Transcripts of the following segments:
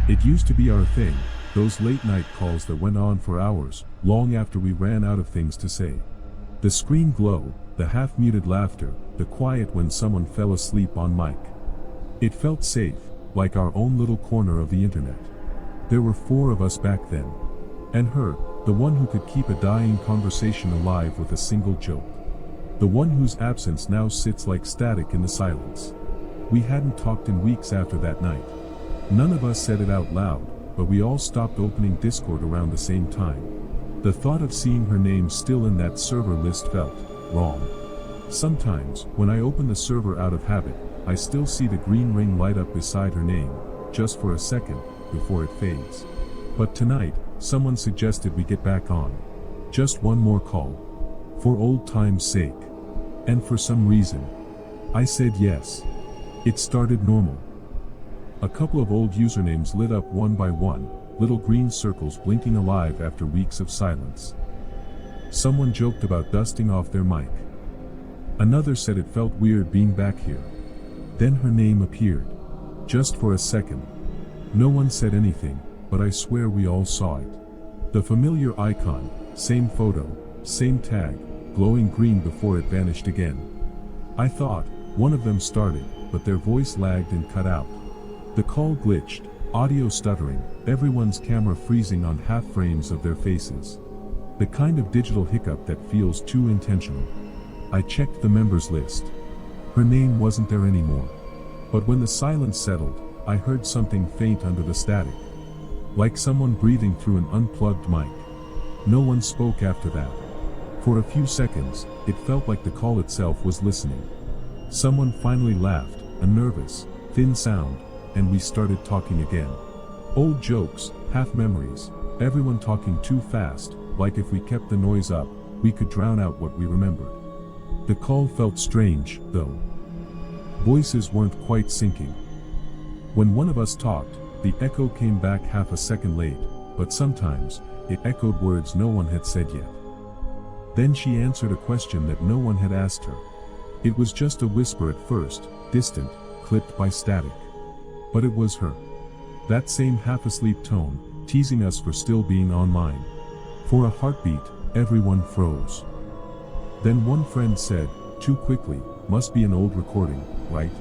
It used to be our thing, those late-night calls that went on for hours, long after we ran out of things to say. The screen glow, the half-muted laughter, the quiet when someone fell asleep on mic. It felt safe, like our own little corner of the internet. There were 4 of us back then. And her, the one who could keep a dying conversation alive with a single joke. The one whose absence now sits like static in the silence. We hadn't talked in weeks after that night. None of us said it out loud, but we all stopped opening Discord around the same time. The thought of seeing her name still in that server list felt wrong. Sometimes, when I open the server out of habit, I still see the green ring light up beside her name, just for a second, before it fades. But tonight, someone suggested we get back on. Just one more call. For old time's sake. And for some reason, I said yes. It started normal. A couple of old usernames lit up one by one, little green circles blinking alive after weeks of silence. Someone joked about dusting off their mic. Another said it felt weird being back here. Then her name appeared. Just for a second. No one said anything, but I swear we all saw it. The familiar icon, same photo, same tag, glowing green before it vanished again. I thought, one of them started, but their voice lagged and cut out. The call glitched, audio stuttering, everyone's camera freezing on half frames of their faces. The kind of digital hiccup that feels too intentional. I checked the members list. Her name wasn't there anymore. But when the silence settled, I heard something faint under the static. Like someone breathing through an unplugged mic. No one spoke after that. For a few seconds, it felt like the call itself was listening. Someone finally laughed, a nervous, thin sound, and we started talking again. Old jokes, half memories, everyone talking too fast, like if we kept the noise up, we could drown out what we remembered. The call felt strange, though. Voices weren't quite syncing. When one of us talked, the echo came back half a second late, but sometimes, it echoed words no one had said yet. Then she answered a question that no one had asked her. It was just a whisper at first, distant, clipped by static. But it was her. That same half-asleep tone, teasing us for still being online. For a heartbeat, everyone froze. Then one friend said, too quickly, must be an old recording, right?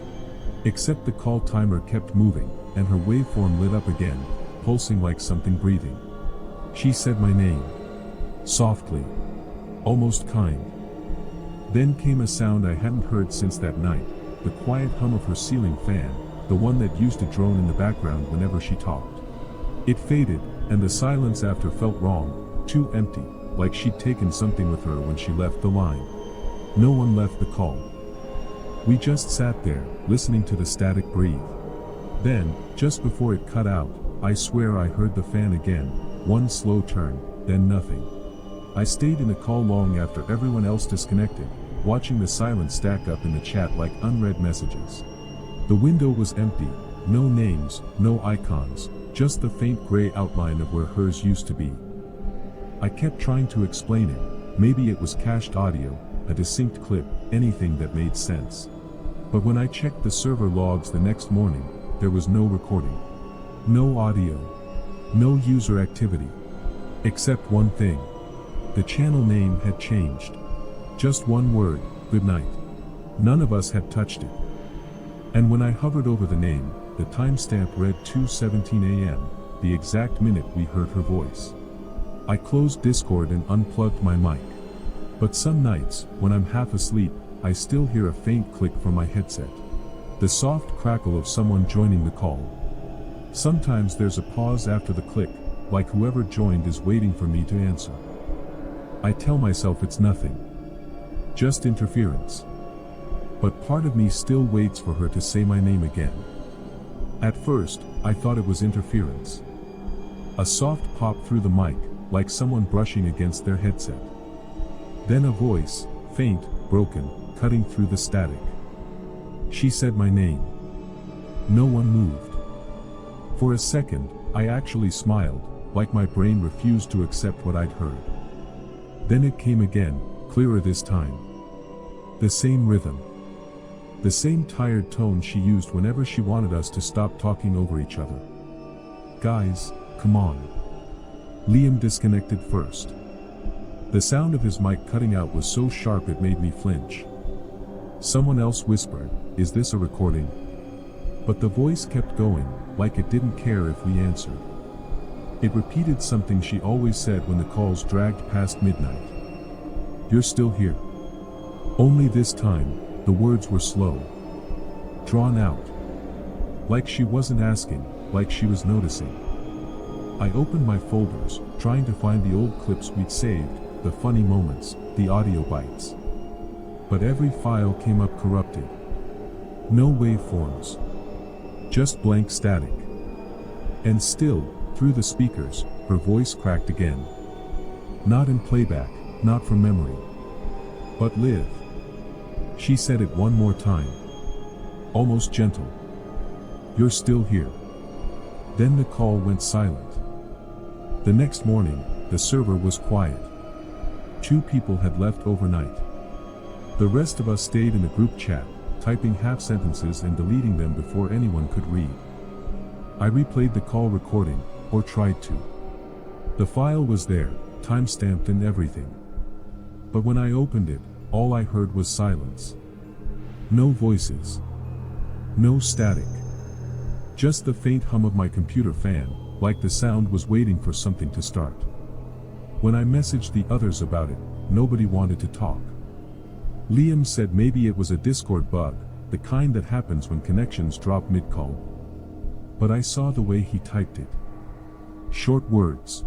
Except the call timer kept moving, and her waveform lit up again, pulsing like something breathing. She said my name. Softly. Almost kind. Then came a sound I hadn't heard since that night, the quiet hum of her ceiling fan, the one that used to drone in the background whenever she talked. It faded, and the silence after felt wrong, too empty, like she'd taken something with her when she left the line. No one left the call. We just sat there, listening to the static breathe. Then, just before it cut out, I swear I heard the fan again, one slow turn, then nothing. I stayed in the call long after everyone else disconnected, watching the silence stack up in the chat like unread messages. The window was empty, no names, no icons, just the faint gray outline of where hers used to be. I kept trying to explain it, maybe it was cached audio, a distinct clip, anything that made sense. But when I checked the server logs the next morning, there was no recording. No audio. No user activity. Except one thing. The channel name had changed. Just one word, good night. None of us had touched it. And when I hovered over the name, the timestamp read 2:17 a.m., the exact minute we heard her voice. I closed Discord and unplugged my mic. But some nights, when I'm half asleep, I still hear a faint click from my headset. The soft crackle of someone joining the call. Sometimes there's a pause after the click, like whoever joined is waiting for me to answer. I tell myself it's nothing. Just interference. But part of me still waits for her to say my name again. At first, I thought it was interference. A soft pop through the mic, like someone brushing against their headset. Then a voice, faint, broken, cutting through the static. She said my name. No one moved. For a second, I actually smiled, like my brain refused to accept what I'd heard. Then it came again, clearer this time. The same rhythm. The same tired tone she used whenever she wanted us to stop talking over each other. Guys, come on. Liam disconnected first. The sound of his mic cutting out was so sharp it made me flinch. Someone else whispered, "Is this a recording?" But the voice kept going, like it didn't care if we answered. It repeated something she always said when the calls dragged past midnight. "You're still here." Only this time, the words were slow. Drawn out. Like she wasn't asking, like she was noticing. I opened my folders, trying to find the old clips we'd saved, the funny moments, the audio bites. But every file came up corrupted. No waveforms. Just blank static. And still, through the speakers, her voice cracked again. Not in playback, not from memory. But Liv. She said it one more time. Almost gentle. "You're still here." Then the call went silent. The next morning, the server was quiet. 2 people had left overnight. The rest of us stayed in the group chat, typing half sentences and deleting them before anyone could read. I replayed the call recording, or tried to. The file was there, time-stamped and everything. But when I opened it, all I heard was silence. No voices. No static. Just the faint hum of my computer fan, like the sound was waiting for something to start. When I messaged the others about it, nobody wanted to talk. Liam said maybe it was a Discord bug, the kind that happens when connections drop mid-call. But I saw the way he typed it. Short words.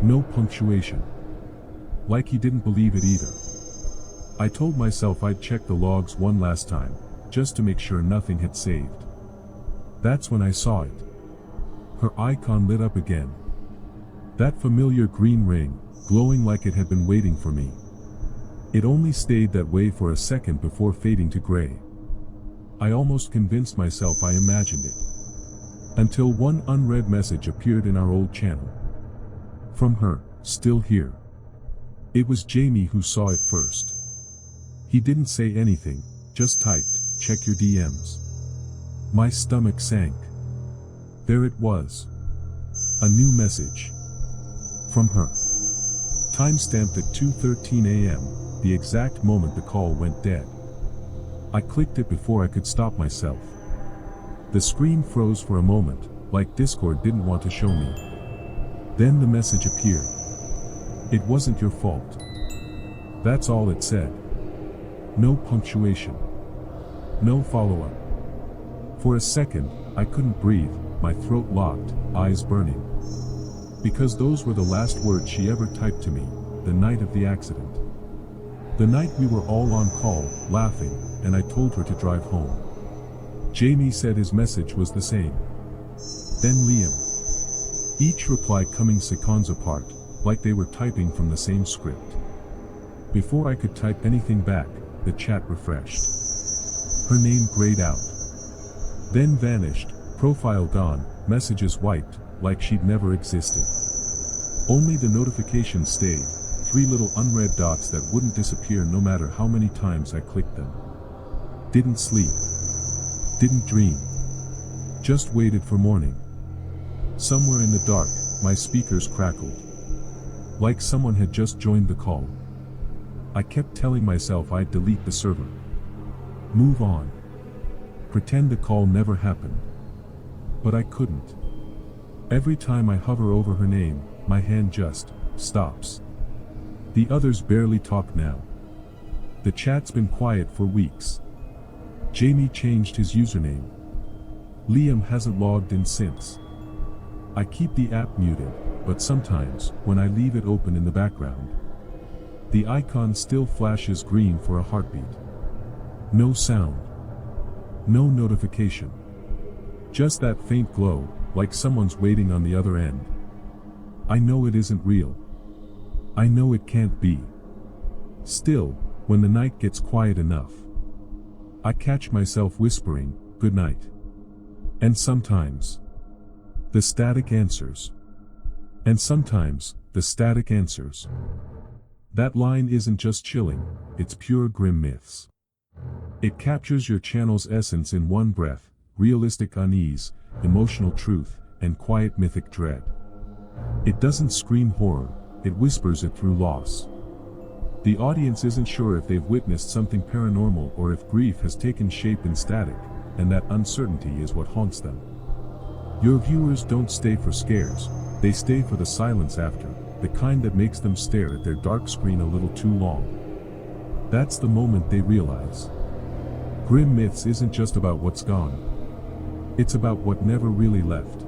No punctuation. Like he didn't believe it either. I told myself I'd check the logs one last time, just to make sure nothing had saved. That's when I saw it. Her icon lit up again. That familiar green ring, glowing like it had been waiting for me. It only stayed that way for a second before fading to gray. I almost convinced myself I imagined it. Until one unread message appeared in our old channel. From her, still here. It was Jamie who saw it first. He didn't say anything, just typed, "Check your DMs." My stomach sank. There it was. A new message. From her. Time-stamped at 2:13 a.m., the exact moment the call went dead. I clicked it before I could stop myself. The screen froze for a moment, like Discord didn't want to show me. Then the message appeared. "It wasn't your fault." That's all it said. No punctuation. No follow-up. For a second, I couldn't breathe, my throat locked, eyes burning. Because those were the last words she ever typed to me, the night of the accident. The night we were all on call, laughing, and I told her to drive home. Jamie said his message was the same. Then Liam. Each reply coming seconds apart, like they were typing from the same script. Before I could type anything back, the chat refreshed. Her name grayed out. Then vanished, profile gone, messages wiped, like she'd never existed. Only the notifications stayed, 3 little unread dots that wouldn't disappear no matter how many times I clicked them. Didn't sleep. Didn't dream. Just waited for morning. Somewhere in the dark, my speakers crackled. Like someone had just joined the call. I kept telling myself I'd delete the server. Move on. Pretend the call never happened. But I couldn't. Every time I hover over her name, my hand just stops. The others barely talk now. The chat's been quiet for weeks. Jamie changed his username. Liam hasn't logged in since. I keep the app muted, but sometimes, when I leave it open in the background, the icon still flashes green for a heartbeat. No sound. No notification. Just that faint glow, like someone's waiting on the other end. I know it isn't real. I know it can't be. Still, when the night gets quiet enough, I catch myself whispering, "Good night." And sometimes, the static answers. And sometimes, the static answers. That line isn't just chilling, it's pure grim myths. It captures your channel's essence in one breath, realistic unease, emotional truth, and quiet mythic dread. It doesn't scream horror, it whispers it through loss. The audience isn't sure if they've witnessed something paranormal or if grief has taken shape in static, and that uncertainty is what haunts them. Your viewers don't stay for scares, they stay for the silence after, the kind that makes them stare at their dark screen a little too long. That's the moment they realize. Grim Myths isn't just about what's gone. It's about what never really left.